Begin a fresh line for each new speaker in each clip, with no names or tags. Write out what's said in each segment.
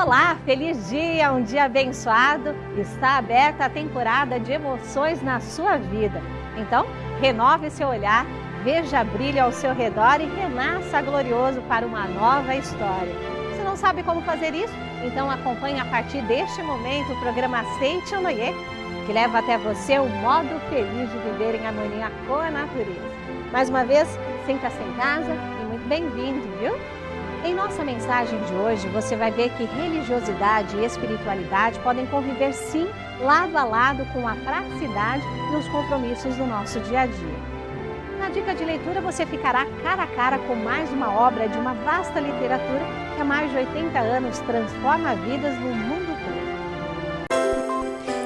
Olá, feliz dia, um dia abençoado. Está aberta a temporada de emoções na sua vida. Então, renove seu olhar, veja brilho ao seu redor e renasça glorioso para uma nova história. Você não sabe como fazer isso? Então acompanhe a partir deste momento o programa Aceite ou Noie, que leva até você o modo feliz de viver em harmonia com a natureza. Mais uma vez, sinta-se em casa e muito bem-vindo, viu? Em nossa mensagem de hoje, você vai ver que religiosidade e espiritualidade podem conviver sim, lado a lado com a praticidade e os compromissos do nosso dia a dia. Na dica de leitura, você ficará cara a cara com mais uma obra de uma vasta literatura que há mais de 80 anos transforma vidas no mundo todo.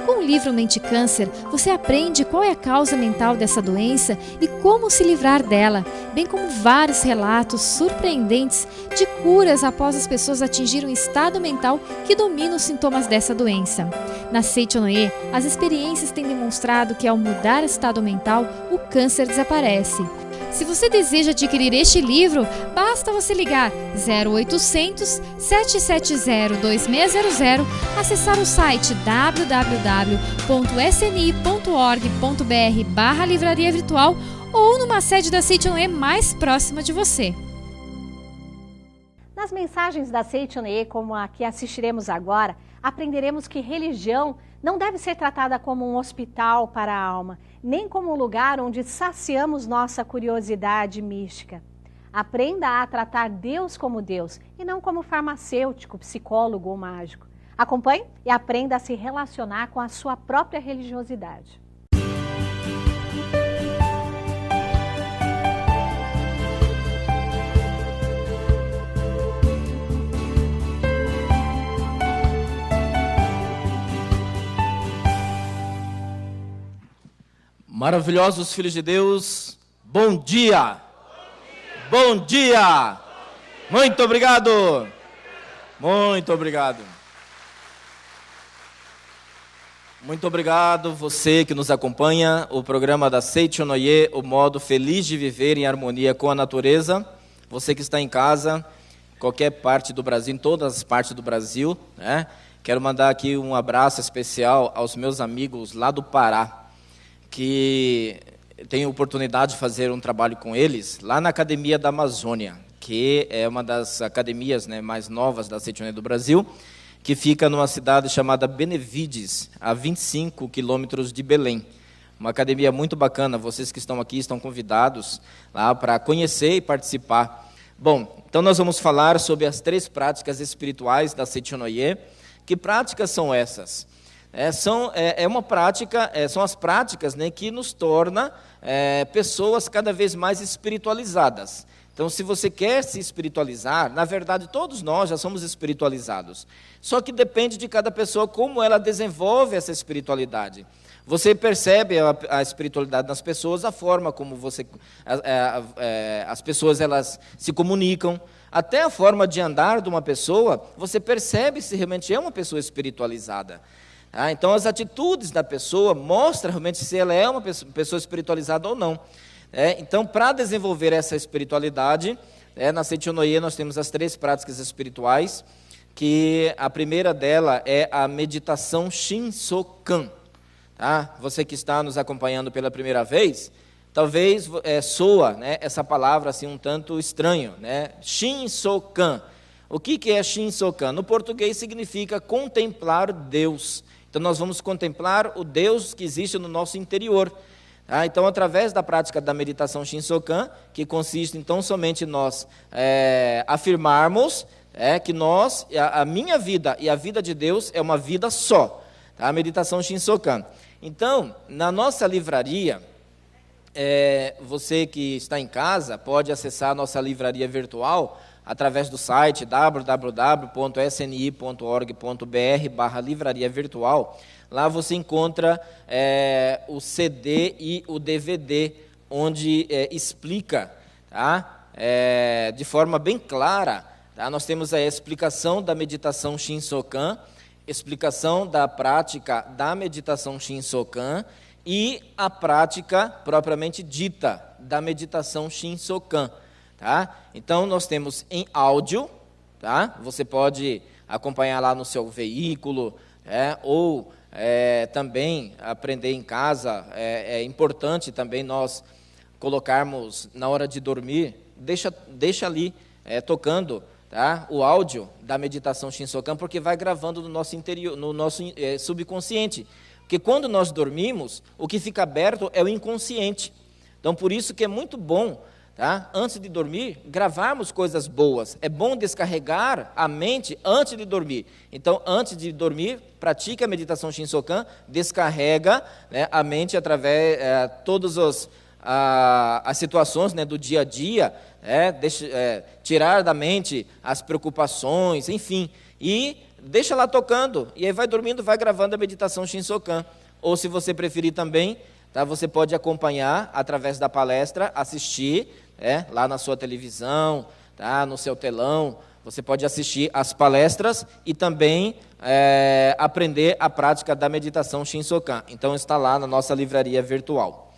Com o livro Mente Câncer, você aprende qual é a causa mental dessa doença e como se livrar dela, bem como vários relatos surpreendentes de curas após as pessoas atingirem um estado mental que domina os sintomas dessa doença. Na Aceite ou Noie, as experiências têm demonstrado que ao mudar o estado mental, o câncer desaparece. Se você deseja adquirir este livro, basta você ligar 0800 770 2600, acessar o site www.sni.org.br/livraria virtual ou numa sede da Aceite ou Noie mais próxima de você.
Nas mensagens da Aceite ou Noie, como a que assistiremos agora, aprenderemos que religião não deve ser tratada como um hospital para a alma, nem como um lugar onde saciamos nossa curiosidade mística. Aprenda a tratar Deus como Deus e não como farmacêutico, psicólogo ou mágico. Acompanhe e aprenda a se relacionar com a sua própria religiosidade.
Maravilhosos filhos de Deus, bom dia! Bom dia! Muito obrigado! Muito obrigado! Muito obrigado você que nos acompanha, o programa da Aceite ou Noie, o modo feliz de viver em harmonia com a natureza. Você que está em casa, qualquer parte do Brasil, em todas as partes do Brasil, né? Quero mandar aqui um abraço especial aos meus amigos lá do Pará, que tenho oportunidade de fazer um trabalho com eles, lá na Academia da Amazônia, que é uma das academias, né, mais novas da Aceite ou Noie do Brasil, que fica numa cidade chamada Benevides, a 25 quilômetros de Belém. Uma academia muito bacana, vocês que estão aqui estão convidados lá para conhecer e participar. Bom, então nós vamos falar sobre as 3 práticas espirituais da Aceite ou Noie. Que práticas são essas? São as práticas, né, que nos tornam pessoas cada vez mais espiritualizadas. Então, se você quer se espiritualizar, na verdade, todos nós já somos espiritualizados. Só que depende de cada pessoa como ela desenvolve essa espiritualidade. Você percebe a espiritualidade nas pessoas, a forma como as pessoas elas se comunicam, até a forma de andar de uma pessoa, você percebe se realmente é uma pessoa espiritualizada. Então, as atitudes da pessoa mostram realmente se ela é uma pessoa espiritualizada ou não. Então, para desenvolver essa espiritualidade, na Aceite ou Noie nós temos as 3 práticas espirituais, que a primeira dela é a meditação Shinsokan. Você que está nos acompanhando pela primeira vez, talvez soa, né, essa palavra assim, um tanto estranho, né? Shinsokan. O que é Shinsokan? No português significa contemplar Deus. Então, nós vamos contemplar o Deus que existe no nosso interior. Então, através da prática da meditação Shinsokan, que consiste, então, somente nós afirmarmos que a minha vida e a vida de Deus é uma vida só. A meditação Shinsokan. Então, na nossa livraria, você que está em casa pode acessar a nossa livraria virtual através do site www.sni.org.br/livraria virtual. Lá você encontra o CD e o DVD, onde explica, de forma bem clara, nós temos a explicação da meditação Shinsokan, explicação da prática da meditação Shinsokan e a prática propriamente dita da meditação Shinsokan. Então, nós temos em áudio, você pode acompanhar lá no seu veículo, ou também aprender em casa. É importante também nós colocarmos na hora de dormir, deixa ali tocando, tá, o áudio da meditação Shinsokan, porque vai gravando no nosso interior, no nosso subconsciente. Porque quando nós dormimos, o que fica aberto é o inconsciente. Então, por isso que é muito bom, tá, antes de dormir, gravarmos coisas boas. É bom descarregar a mente antes de dormir. Então, antes de dormir, pratique a meditação Shinsokan, descarrega, né, a mente através de todas as situações, né, do dia a dia, tirar da mente as preocupações, enfim, e deixa lá tocando, e aí vai dormindo, vai gravando a meditação Shinsokan. Ou, se você preferir também, tá, você pode acompanhar através da palestra, assistir, lá na sua televisão, tá, no seu telão. Você pode assistir as palestras e também aprender a prática da meditação Shinsokan. Então, está lá na nossa livraria virtual.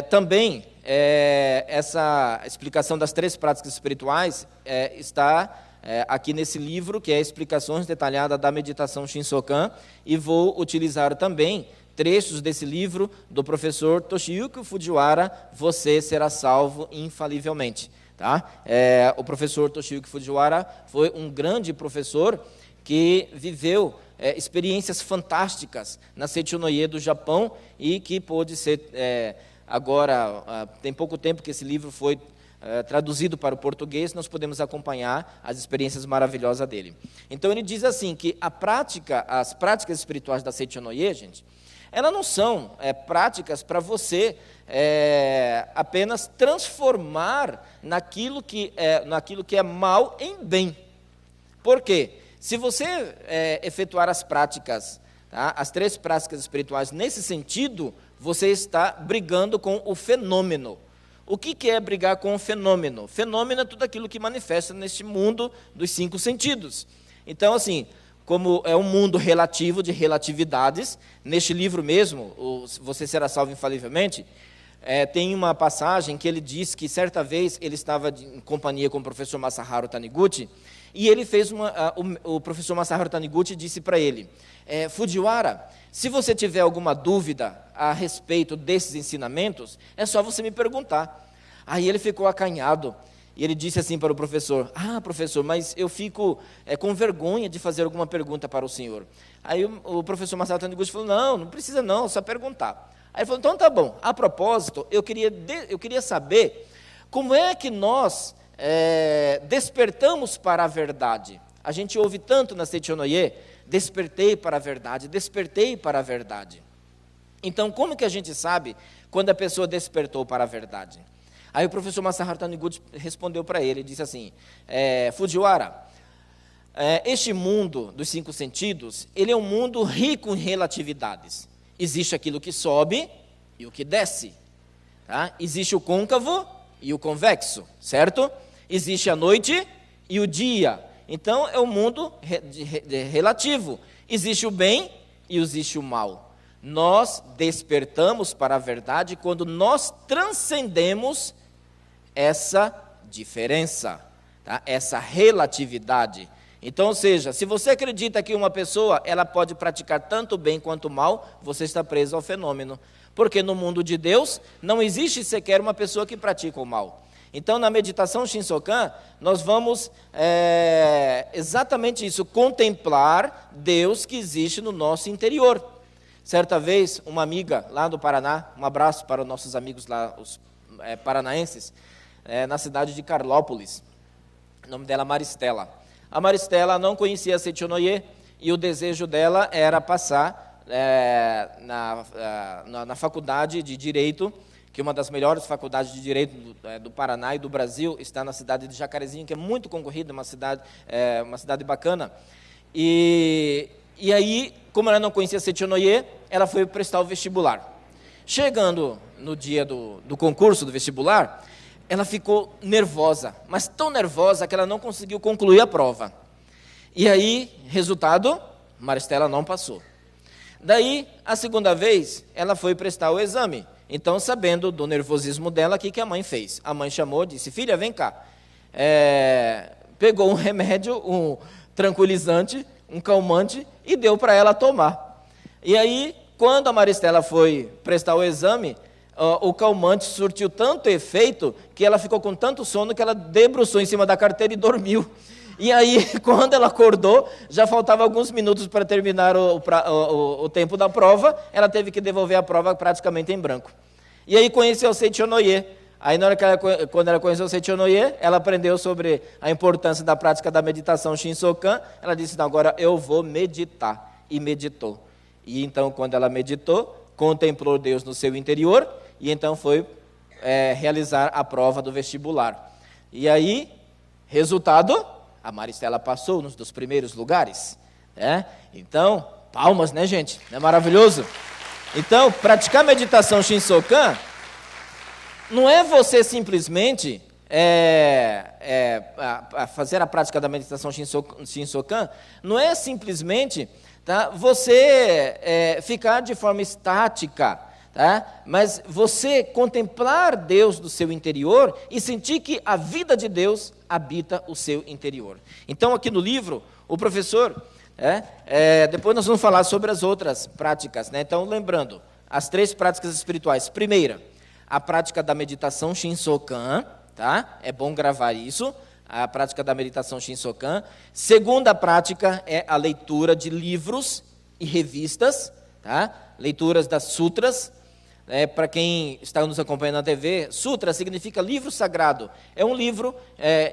Também, essa explicação das 3 práticas espirituais está aqui nesse livro, que é Explicações Detalhadas da Meditação Shinsokan, e vou utilizar também trechos desse livro do professor Toshiyuki Fujiwara, Você Será Salvo Infalivelmente. Tá? O professor Toshiyuki Fujiwara foi um grande professor que viveu experiências fantásticas na Seichonoye do Japão, e que pôde ser... Agora, tem pouco tempo que esse livro foi traduzido para o português, nós podemos acompanhar as experiências maravilhosas dele. Então, ele diz assim, que as práticas espirituais da Seichonoye, gente, elas não são práticas para você apenas transformar naquilo que é mal em bem. Por quê? Se você efetuar as práticas, tá, as 3 práticas espirituais nesse sentido, você está brigando com o fenômeno. O que é brigar com o fenômeno? Fenômeno é tudo aquilo que manifesta neste mundo dos 5 sentidos. Então, assim, como é um mundo relativo, de relatividades, neste livro mesmo, Você Será Salvo Infalivelmente, tem uma passagem que ele diz que, certa vez, ele estava em companhia com o professor Masaharu Taniguchi, e ele fez o professor Masaharu Taniguchi disse para ele, Fujiwara, se você tiver alguma dúvida a respeito desses ensinamentos, é só você me perguntar. Aí ele ficou acanhado, e ele disse assim para o professor, professor, mas eu fico com vergonha de fazer alguma pergunta para o senhor. Aí o professor Masaharu Taniguchi falou, não precisa não, só perguntar. Aí ele falou, então tá bom, a propósito, eu queria saber como é que nós despertamos para a verdade. A gente ouve tanto na Seichonoye, despertei para a verdade, despertei para a verdade. Então, como que a gente sabe quando a pessoa despertou para a verdade? Aí o professor Masaharu Taniguchi respondeu para ele, disse assim, Fujiwara, este mundo dos 5 sentidos, ele é um mundo rico em relatividades. Existe aquilo que sobe e o que desce. Tá? Existe o côncavo e o convexo, certo? Existe a noite e o dia. Então, é um mundo relativo. Existe o bem e existe o mal. Nós despertamos para a verdade quando nós transcendemos essa diferença, tá? Essa relatividade. Então, ou seja, se você acredita que uma pessoa ela pode praticar tanto bem quanto mal, você está preso ao fenômeno. Porque no mundo de Deus não existe sequer uma pessoa que pratica o mal. Então, na meditação Shinsokan, nós vamos exatamente isso, contemplar Deus que existe no nosso interior. Certa vez, uma amiga lá do Paraná, um abraço para os nossos amigos lá, os paranaenses, na cidade de Carlópolis, o nome dela é Maristela. A Maristela não conhecia a Seichonoye e o desejo dela era passar na faculdade de Direito, que é uma das melhores faculdades de Direito do Paraná e do Brasil, está na cidade de Jacarezinho, que é muito concorrida, uma cidade bacana. E aí, como ela não conhecia Seichonoye, ela foi prestar o vestibular. Chegando no dia do concurso do vestibular, ela ficou nervosa, mas tão nervosa que ela não conseguiu concluir a prova. E aí, resultado, Maristela não passou. Daí, a segunda vez, ela foi prestar o exame. Então, sabendo do nervosismo dela, o que a mãe fez? A mãe chamou e disse, filha, vem cá. Pegou um remédio, tranquilizante, um calmante, e deu para ela tomar. E aí, quando a Maristela foi prestar o exame, o calmante surtiu tanto efeito que ela ficou com tanto sono que ela debruçou em cima da carteira e dormiu. E aí, quando ela acordou, já faltava alguns minutos para terminar o tempo da prova, ela teve que devolver a prova praticamente em branco. E aí conheceu o Seichonoye. Aí, quando ela conheceu o Seichonoye, ela aprendeu sobre a importância da prática da meditação Shinsokan. Ela disse, não, agora eu vou meditar. E meditou. E então, quando ela meditou, contemplou Deus no seu interior, e então foi realizar a prova do vestibular. E aí, resultado, a Maristela passou nos dos primeiros lugares. Então, palmas, né, gente? Não é maravilhoso? Então, praticar meditação Shinsokan não é você simplesmente fazer a prática da meditação Shinsokan, não é simplesmente você ficar de forma estática, mas você contemplar Deus do seu interior e sentir que a vida de Deus habita o seu interior. Então, aqui no livro, o professor, depois nós vamos falar sobre as outras práticas, né? Então, lembrando, as 3 práticas espirituais. Primeira, a prática da meditação Shinsokan, é bom gravar isso, a prática da meditação Shinsokan. Segunda prática é a leitura de livros e revistas, leituras das sutras. Para quem está nos acompanhando na TV, sutra significa livro sagrado. É um livro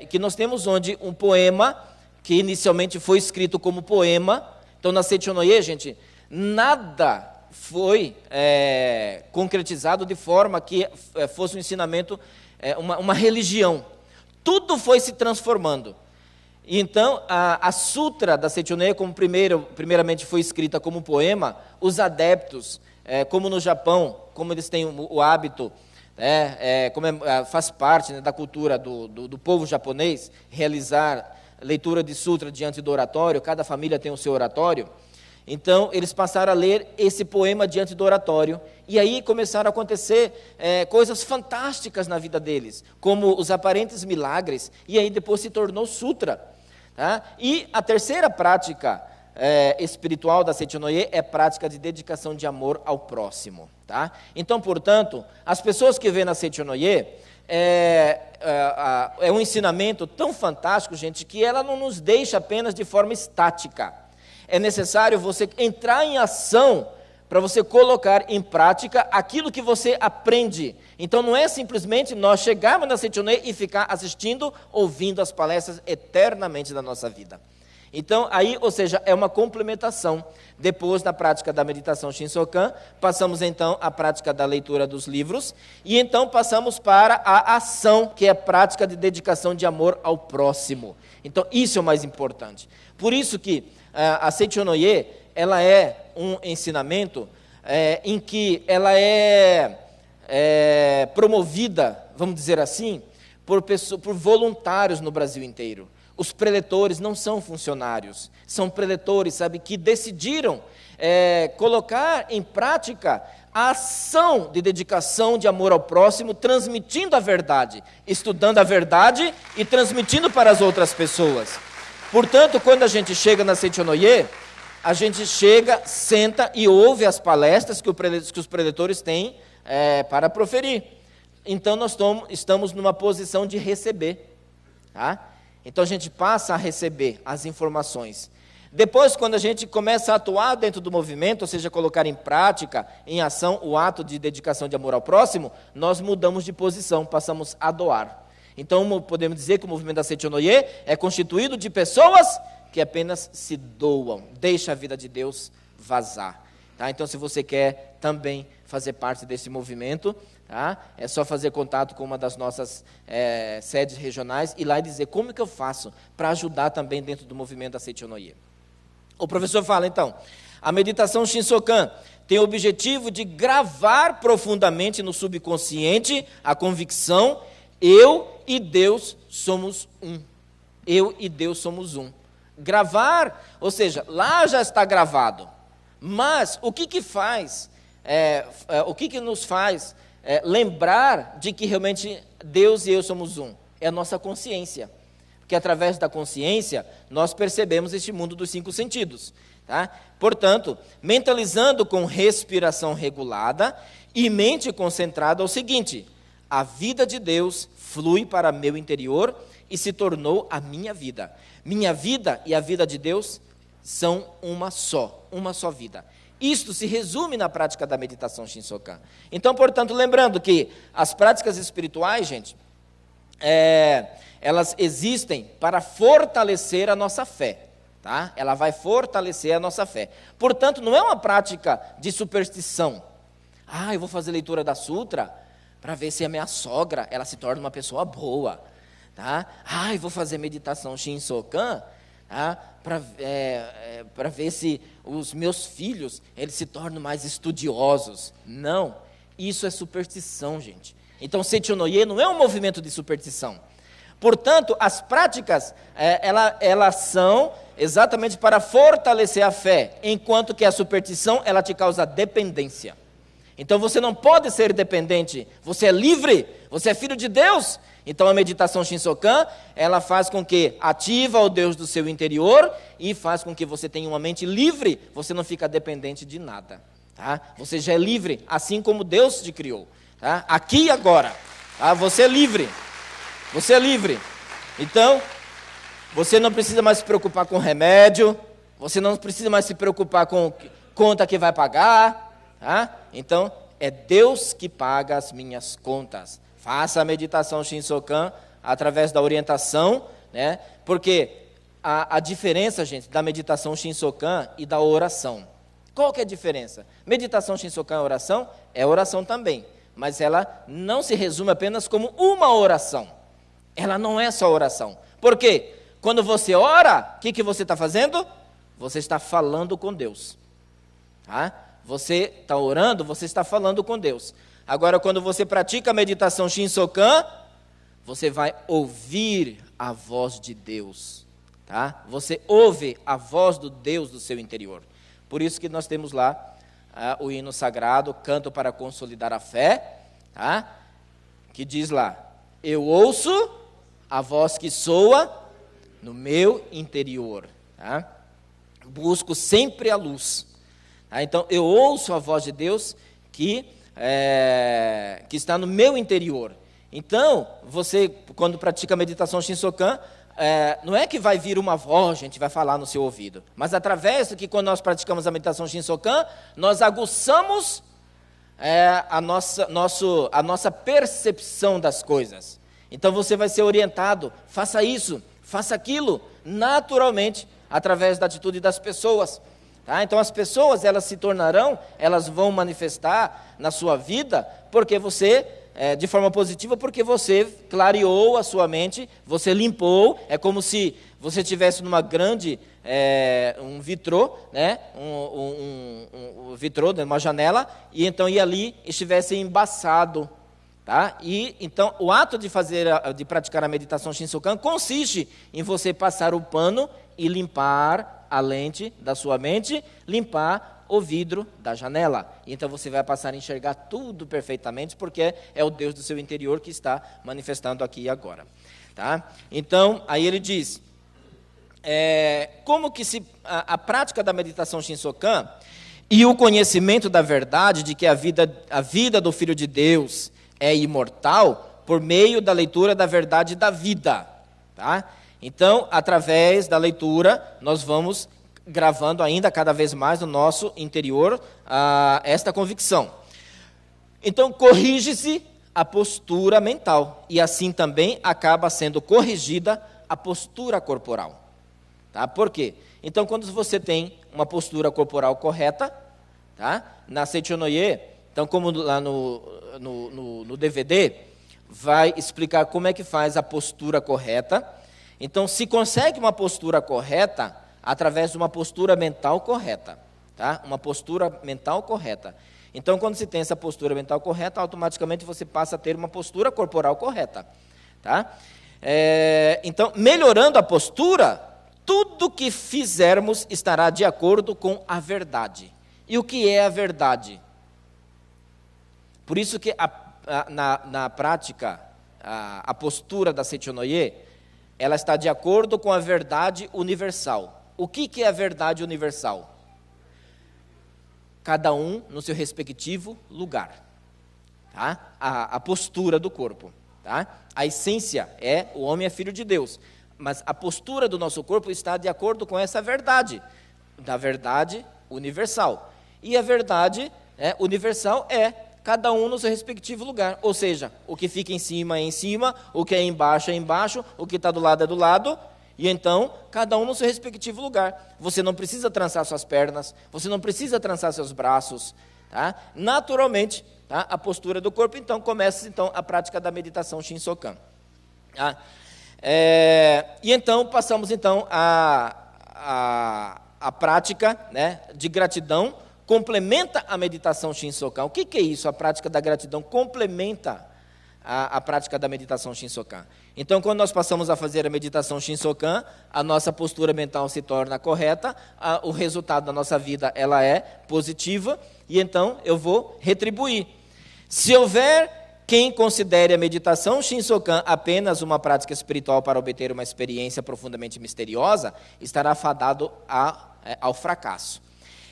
que nós temos onde um poema, que inicialmente foi escrito como poema. Então, na Seichonoye, gente, nada foi concretizado de forma que fosse um ensinamento, uma religião. Tudo foi se transformando. Então, a sutra da Seichonoye, como primeiramente foi escrita como poema, os adeptos, como no Japão, como eles têm o hábito, faz parte, né, da cultura do povo japonês, realizar leitura de sutra diante do oratório, cada família tem o seu oratório. Então, eles passaram a ler esse poema diante do oratório, e aí começaram a acontecer coisas fantásticas na vida deles, como os aparentes milagres, e aí depois se tornou sutra. E a terceira prática espiritual da Seichonoye é prática de dedicação de amor ao próximo. Então, portanto, as pessoas que vêm na Seichonoye, é um ensinamento tão fantástico, gente, que ela não nos deixa apenas de forma estática. É necessário você entrar em ação para você colocar em prática aquilo que você aprende. Então, não é simplesmente nós chegarmos na Seichonoye e ficar assistindo, ouvindo as palestras eternamente da nossa vida. Então, aí, ou seja, é uma complementação. Depois da prática da meditação Shinsokan, passamos então à prática da leitura dos livros, e então passamos para a ação, que é a prática de dedicação de amor ao próximo. Então, isso é o mais importante. Por isso que a Seichonoye, ela é um ensinamento em que ela é promovida, vamos dizer assim, por voluntários no Brasil inteiro. Os preletores não são funcionários, são preletores, sabe, que decidiram colocar em prática a ação de dedicação de amor ao próximo, transmitindo a verdade, estudando a verdade e transmitindo para as outras pessoas. Portanto, quando a gente chega na Seichonoye, a gente chega, senta e ouve as palestras que os preletores têm para proferir. Então, nós estamos numa posição de receber. Então, a gente passa a receber as informações. Depois, quando a gente começa a atuar dentro do movimento, ou seja, colocar em prática, em ação, o ato de dedicação de amor ao próximo, nós mudamos de posição, passamos a doar. Então, podemos dizer que o movimento da Seichonoye é constituído de pessoas que apenas se doam, deixam a vida de Deus vazar. Então, se você quer também fazer parte desse movimento, é só fazer contato com uma das nossas sedes regionais e lá dizer como que eu faço para ajudar também dentro do movimento da Seichonoye. O professor fala, então, a meditação Shinsokan tem o objetivo de gravar profundamente no subconsciente a convicção: eu e Deus somos um. Eu e Deus somos um. Gravar, ou seja, lá já está gravado. Mas o que faz, o que nos faz lembrar de que realmente Deus e eu somos um? É a nossa consciência. porque através da consciência nós percebemos este mundo dos 5 sentidos. Tá? Portanto, mentalizando com respiração regulada e mente concentrada é o seguinte: a vida de Deus flui para meu interior e se tornou a minha vida. Minha vida e a vida de Deus são uma só vida. Isto se resume na prática da meditação Shinsokan. Então, portanto, lembrando que as práticas espirituais, gente, elas existem para fortalecer a nossa fé. Tá? Ela vai fortalecer a nossa fé. Portanto, não é uma prática de superstição. Eu vou fazer leitura da Sutra para ver se a minha sogra ela se torna uma pessoa boa. Tá? Eu vou fazer meditação Shinsokan, tá? Para ver se os meus filhos eles se tornam mais estudiosos. Não, isso é superstição, gente. Então, Seichonoye não é um movimento de superstição. Portanto, as práticas, elas são exatamente para fortalecer a fé, enquanto que a superstição, ela te causa dependência. Então, você não pode ser dependente, você é livre, você é filho de Deus. Então, a meditação Shinsokan, ela faz com que ativa o Deus do seu interior e faz com que você tenha uma mente livre, você não fica dependente de nada. Tá? Você já é livre, assim como Deus te criou. Tá? Aqui e agora, tá? Você é livre. Você é livre. Então, você não precisa mais se preocupar com remédio, você não precisa mais se preocupar com conta que vai pagar. Tá? Então, é Deus que paga as minhas contas. Faça a meditação Shinsokan através da orientação, né? Porque a diferença, gente, da meditação Shinsokan e da oração. Qual que é a diferença? Meditação Shinsokan é oração também, mas ela não se resume apenas como uma oração. Ela não é só oração. Por quê? Quando você ora, o que você está fazendo? Você está falando com Deus. Tá? Você está orando, você está falando com Deus. Agora, quando você pratica a meditação Shinsokan, você vai ouvir a voz de Deus. Tá? Você ouve a voz do Deus do seu interior. Por isso que nós temos lá o hino sagrado, Canto para Consolidar a Fé, tá? Que diz lá: eu ouço a voz que soa no meu interior. Tá? Busco sempre a luz. Tá? Então, eu ouço a voz de Deus que está no meu interior. Então, você, quando pratica a meditação Shinsokan, não é que vai vir uma voz, gente, vai falar no seu ouvido, mas através do que, quando nós praticamos a meditação Shinsokan, nós aguçamos a nossa percepção das coisas. Então você vai ser orientado, faça isso, faça aquilo, naturalmente, através da atitude das pessoas. Tá? Então as pessoas, elas vão manifestar na sua vida, porque você, de forma positiva, porque você clareou a sua mente, você limpou, é como se você estivesse numa grande, um vitrô, né? um vitrô, numa janela, e então ali estivesse embaçado. Tá? E então o ato de praticar a meditação Shinsokan consiste em você passar o pano e limpar a lente da sua mente, limpar o vidro da janela. Então você vai passar a enxergar tudo perfeitamente, porque é o Deus do seu interior que está manifestando aqui e agora. Tá? Então, aí ele diz, como que a prática da meditação Shinsokan e o conhecimento da verdade de que a vida do Filho de Deus é imortal por meio da leitura da verdade da vida. Tá? Então, através da leitura, nós vamos gravando ainda cada vez mais no nosso interior esta convicção. Então, corrige-se a postura mental, e assim também acaba sendo corrigida a postura corporal. Tá? Por quê? Então, quando você tem uma postura corporal correta, tá? Na Seichonoye, então, como lá no DVD, vai explicar como é que faz a postura correta. Então, se consegue uma postura correta através de uma postura mental correta. Tá? Uma postura mental correta. Então, quando se tem essa postura mental correta, automaticamente você passa a ter uma postura corporal correta. Tá? Então, melhorando a postura, tudo que fizermos estará de acordo com a verdade. E o que é a verdade? Por isso que na prática, a postura da Seichonoye, ela está de acordo com a verdade universal. O que é a verdade universal? Cada um no seu respectivo lugar. Tá? A postura do corpo. Tá? A essência é, o homem é filho de Deus. Mas a postura do nosso corpo está de acordo com essa verdade. Da verdade universal. E a verdade universal é cada um no seu respectivo lugar. Ou seja, o que fica em cima é em cima, o que é embaixo é embaixo, o que está do lado é do lado. E então, cada um no seu respectivo lugar. Você não precisa trançar suas pernas, você não precisa trançar seus braços. Tá? Naturalmente, tá? A postura do corpo, então, começa a prática da meditação Shinsokan. Tá? E então, passamos a prática, né, de gratidão, complementa a meditação Shinsokan. O que é isso? A prática da gratidão complementa a prática da meditação Shinsokan. Então, quando nós passamos a fazer a meditação Shinsokan, a nossa postura mental se torna correta, o resultado da nossa vida ela é positiva, e então eu vou retribuir. Se houver quem considere a meditação Shinsokan apenas uma prática espiritual para obter uma experiência profundamente misteriosa, estará fadado ao fracasso.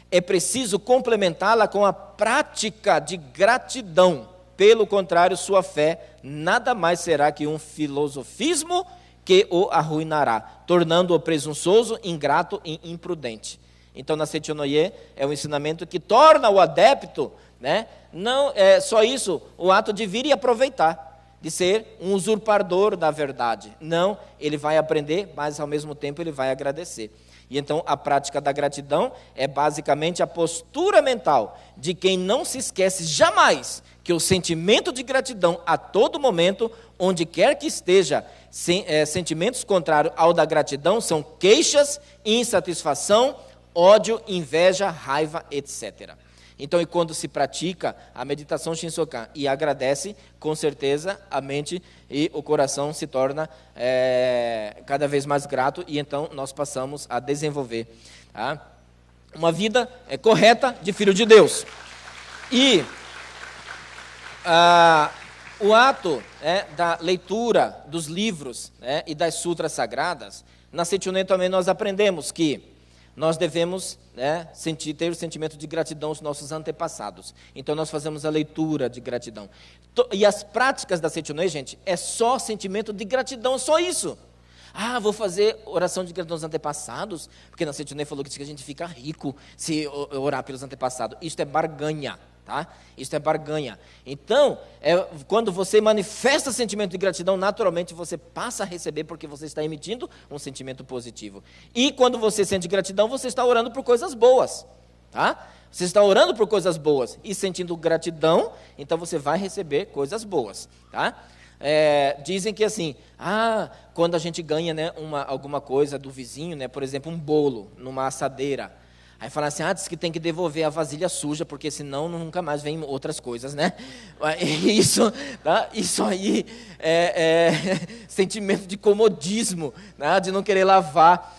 É preciso complementá-la com a prática de gratidão. Pelo contrário, sua fé nada mais será que um filosofismo que o arruinará, tornando-o presunçoso, ingrato e imprudente. Então, na Seichonoye, é um ensinamento que torna o adepto, né, não é só isso, o ato de vir e aproveitar, de ser um usurpador da verdade. Não, ele vai aprender, mas ao mesmo tempo ele vai agradecer. E então a prática da gratidão é basicamente a postura mental de quem não se esquece jamais que o sentimento de gratidão a todo momento, onde quer que esteja, sentimentos contrários ao da gratidão são queixas, insatisfação, ódio, inveja, raiva, etc. Então, e quando se pratica a meditação Shinsokan e agradece, com certeza a mente e o coração se torna cada vez mais grato, e então nós passamos a desenvolver, tá, uma vida correta de filho de Deus. E o ato da leitura dos livros e das sutras sagradas, na Seichonoye também nós aprendemos que nós devemos ter o sentimento de gratidão aos nossos antepassados. Então, nós fazemos a leitura de gratidão. E as práticas da Seichonoye, gente, é só sentimento de gratidão, só isso. Vou fazer oração de gratidão aos antepassados, porque na Seichonoye falou que a gente fica rico se orar pelos antepassados. Isso é barganha. Tá? Isso é barganha. Então, quando você manifesta sentimento de gratidão, naturalmente você passa a receber, porque você está emitindo um sentimento positivo. E quando você sente gratidão, você está orando por coisas boas. Tá? Você está orando por coisas boas e sentindo gratidão, então você vai receber coisas boas. Tá? Dizem que assim, quando a gente ganha, alguma coisa do vizinho, por exemplo, um bolo numa assadeira, aí fala assim, diz que tem que devolver a vasilha suja, porque senão nunca mais vem outras coisas, né? Isso, tá? Isso aí é sentimento de comodismo, né? De não querer lavar.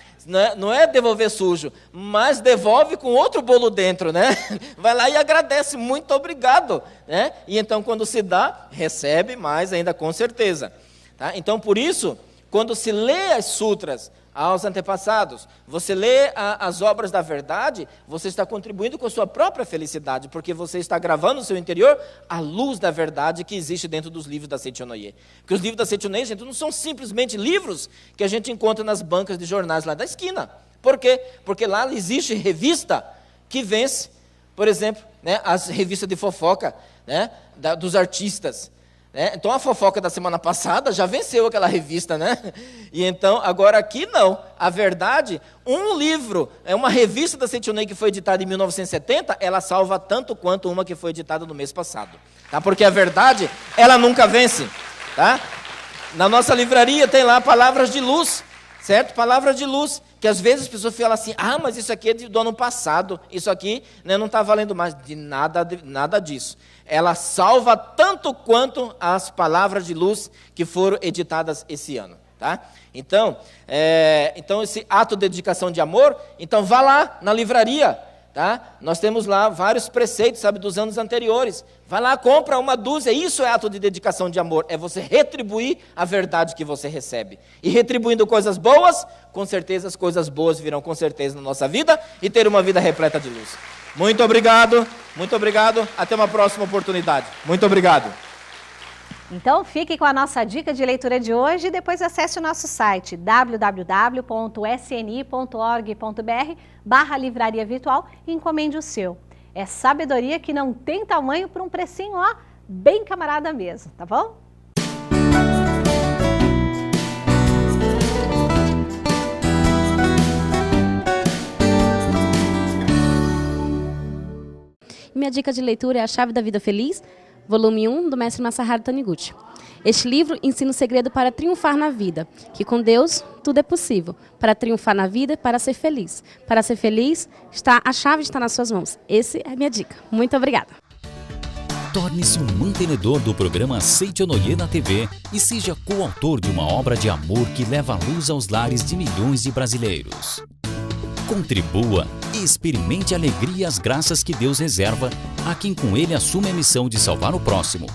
Não é devolver sujo, mas devolve com outro bolo dentro, né? Vai lá e agradece, muito obrigado, né? E então quando se dá, recebe mais ainda com certeza. Tá? Então por isso, quando se lê as sutras aos antepassados, você lê as obras da verdade, você está contribuindo com a sua própria felicidade, porque você está gravando no seu interior a luz da verdade que existe dentro dos livros da Seichonoye. Porque os livros da Seichonoye, gente, não são simplesmente livros que a gente encontra nas bancas de jornais lá da esquina. Por quê? Porque lá existe revista que vence, por exemplo, as revistas de fofoca, dos artistas. Então a fofoca da semana passada já venceu aquela revista, né? E então, agora aqui não. A verdade, um livro, uma revista da Seichonoye que foi editada em 1970, ela salva tanto quanto uma que foi editada no mês passado. Tá? Porque a verdade, ela nunca vence. Tá? Na nossa livraria tem lá palavras de luz, certo? Palavras de luz, que às vezes as pessoas falam assim, mas isso aqui é do ano passado, isso aqui não está valendo mais. Nada disso. Ela salva tanto quanto as palavras de luz que foram editadas esse ano. Tá? Então esse ato de dedicação de amor, então vá lá na livraria, Tá? Nós temos lá vários preceitos, sabe, dos anos anteriores. Vai lá, compra uma dúzia. Isso é ato de dedicação de amor. É você retribuir a verdade que você recebe. E retribuindo coisas boas, com certeza as coisas boas virão com certeza na nossa vida e ter uma vida repleta de luz. Muito obrigado. Muito obrigado. Até uma próxima oportunidade. Muito obrigado.
Então, fique com a nossa dica de leitura de hoje e depois acesse o nosso site www.sni.org.br/livraria virtual e encomende o seu. É sabedoria que não tem tamanho por um precinho, ó, bem camarada mesmo, tá bom?
Minha dica de leitura é A Chave da Vida Feliz, volume 1, do mestre Masaharu Taniguchi. Este livro ensina o segredo para triunfar na vida, que com Deus tudo é possível. Para triunfar na vida, para ser feliz. Para ser feliz, a chave está nas suas mãos. Essa é a minha dica. Muito obrigada.
Torne-se um mantenedor do programa Seicho no Ie na TV e seja coautor de uma obra de amor que leva a luz aos lares de milhões de brasileiros. Contribua e experimente a alegria e as graças que Deus reserva a quem com ele assume a missão de salvar o próximo.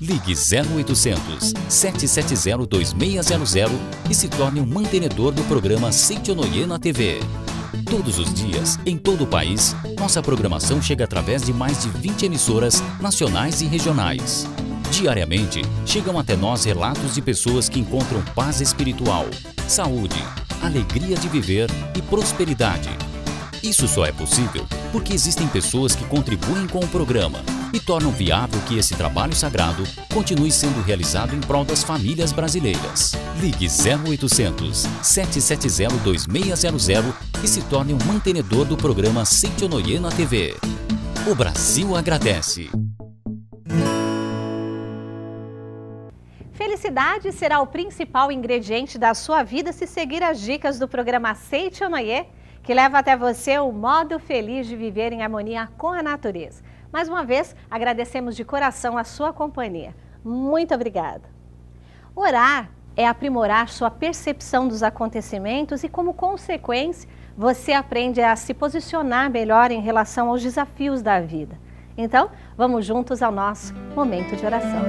Ligue 0800 770 2600 e se torne um mantenedor do programa Seicho no Ie na TV. Todos os dias, em todo o país, nossa programação chega através de mais de 20 emissoras nacionais e regionais. Diariamente, chegam até nós relatos de pessoas que encontram paz espiritual, saúde, alegria de viver e prosperidade. Isso só é possível porque existem pessoas que contribuem com o programa e tornam viável que esse trabalho sagrado continue sendo realizado em prol das famílias brasileiras. Ligue 0800 770 2600 e se torne um mantenedor do programa Seicho no Ie na TV. O Brasil agradece.
Felicidade será o principal ingrediente da sua vida se seguir as dicas do programa Seicho no Ie, que leva até você o modo feliz de viver em harmonia com a natureza. Mais uma vez, agradecemos de coração a sua companhia. Muito obrigada. Orar é aprimorar sua percepção dos acontecimentos e, como consequência, você aprende a se posicionar melhor em relação aos desafios da vida. Então, vamos juntos ao nosso momento de oração.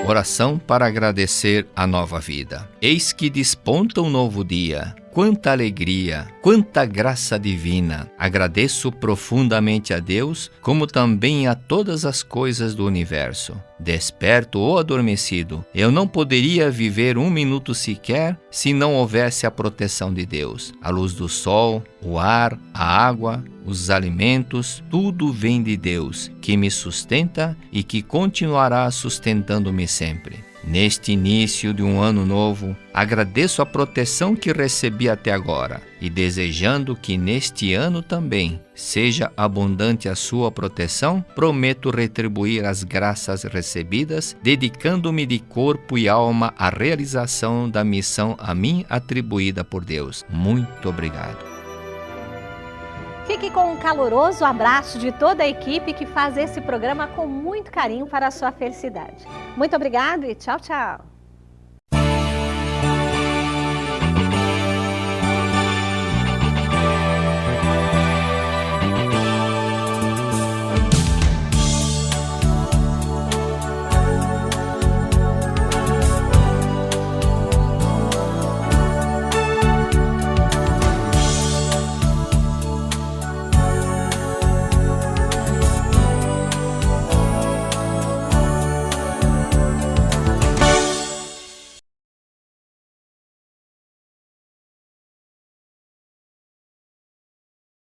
Oração para agradecer a nova vida. Eis que desponta um novo dia. Quanta alegria, quanta graça divina. Agradeço profundamente a Deus, como também a todas as coisas do universo. Desperto ou adormecido, eu não poderia viver um minuto sequer se não houvesse a proteção de Deus. A luz do sol, o ar, a água, os alimentos, tudo vem de Deus, que me sustenta e que continuará sustentando-me sempre. Neste início de um ano novo, agradeço a proteção que recebi até agora e desejando que neste ano também seja abundante a sua proteção, prometo retribuir as graças recebidas, dedicando-me de corpo e alma à realização da missão a mim atribuída por Deus. Muito obrigado.
Fique com um caloroso abraço de toda a equipe que faz esse programa com muito carinho para a sua felicidade. Muito obrigado e tchau, tchau.